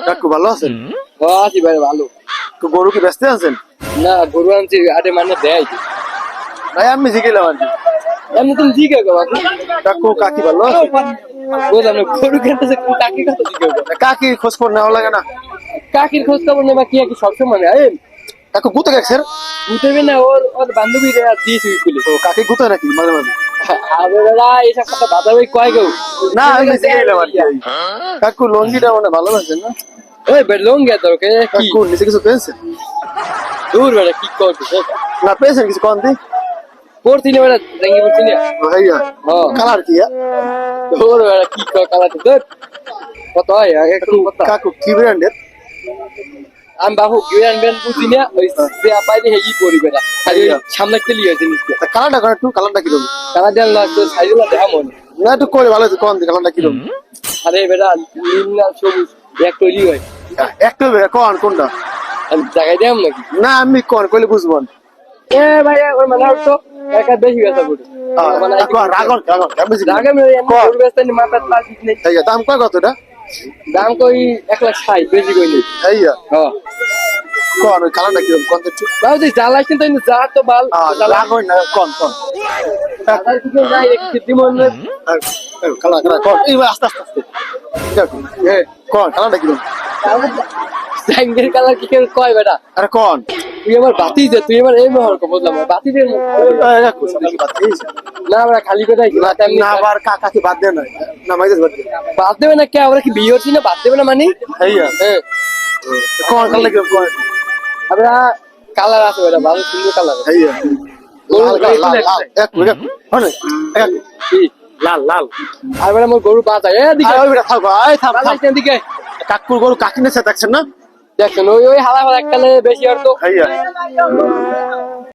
কাকু ভালো আছেন? আছি ভাই ভালো। তো গরু কি ব্যস্ত আছেন? না গরু আনছি আরে মানে দেয় ভাই আমি জিগেলাম আর কি। এমনি তুমি জিজ্ঞে গো কাকু কাকি ভালো আছে? বললাম না গরু কিনতেছে কাকি কথা জিজ্ঞে গো কাকি খোঁজ খবর নেওয়া লাগে না? কাকির খোঁজ খবর নেবা কি আর কি সবসময় না কাকু গুতে গেছেন? বুঝতে না ওর ওর বান্ধবী দিয়েছি খুলে তো কাকি গুতে নাকি মাঝে মাঝে? আরে বেড়া এইসব কথা বাধা ওই কয় গো না আমি জিগেলাম আর কি। কাকু লঙ্গিটা মনে ভালো আছেন না? ওই বেলং গে তোর কে কি কাকু নিচে কিছু পেয়েছেন? দূর বেড়া কি করছিস না পেয়েছেন কিছু কম দিন? করছি না বেড়া জাঙ্গি করছি না ভাইয়া হ্যাঁ কালার কি? তোর বেড়া কি কয় কালাতে তোর কত হয় একটু কথা কাকু কি ব্র্যান্ডের? আমি বাবু কি আনবেন বুঝি না ওই সে আপাইতে হেই করি বেটা খালি সামনে তেলি আছে জিনিসটা কালারটা করে একটু কালারটা কিরকম? কালা দেন লাগতো সাইজুলা দেখা মনে না একটু করে ভালো আছে কম দিন কালারটা কিরকম? আরে বেটা নীল না সবুজ এক তৈরি হয় একটু কন কোনটা? আমি জায়গায় দিলাম নাকি না আমি কন কইলে বুঝবো না। এ ভাই ওর মানে তো একা বেশি ব্যথা করে রাগন রাগন আমি বুঝি রাগে আমি গরু ব্যস্ত নি মাথার তার ঠিক নেই এই দাম কয় কত এটা? দাম কই 1,60,000 বেশি কই নেই এইয়া হ্যাঁ কোন ওই কালারটা কিরকম কোন একটু? বাবু তুই জ্বালাস কিন্তু যা তো বাল রাগন না কোন কোন আর কিছু নাই একটু দিমন কালার কালার কোন এই আস্তে আস্তে আস্তে কোন কালারটা কিরকম? স্যাঙ্গের কালার কি কেউ কয় বেটা আরে কোন তুই আমার বাতি দে তুই আমার এই মহর বুঝলাম বাতি দে না আমরা খালি কোথায় না আবার কাকা কি বাদ দেয় না না মাইদের বাদ দেয় বাদ দেবে না কে আমরা কি বিয়ে হচ্ছি না বাদ দেবে না মানে এইয়া হ্যাঁ কোন কালার কিরকম কোন? আমরা কালার আছে বেটা ভালো সুন্দর কালার এইয়া লাল লাল লাল এক মিনিট হনে এক লাল লাল আর বেটা আমার গরু বাঁচা এদিকে ওই বেটা থাক ভাই থাম থাম এদিকে কাকুর গরু কাকি নেছে দেখছেন না? দেখছেন ওই ওই হালা হালা একটা বেশি আর তো এইয়া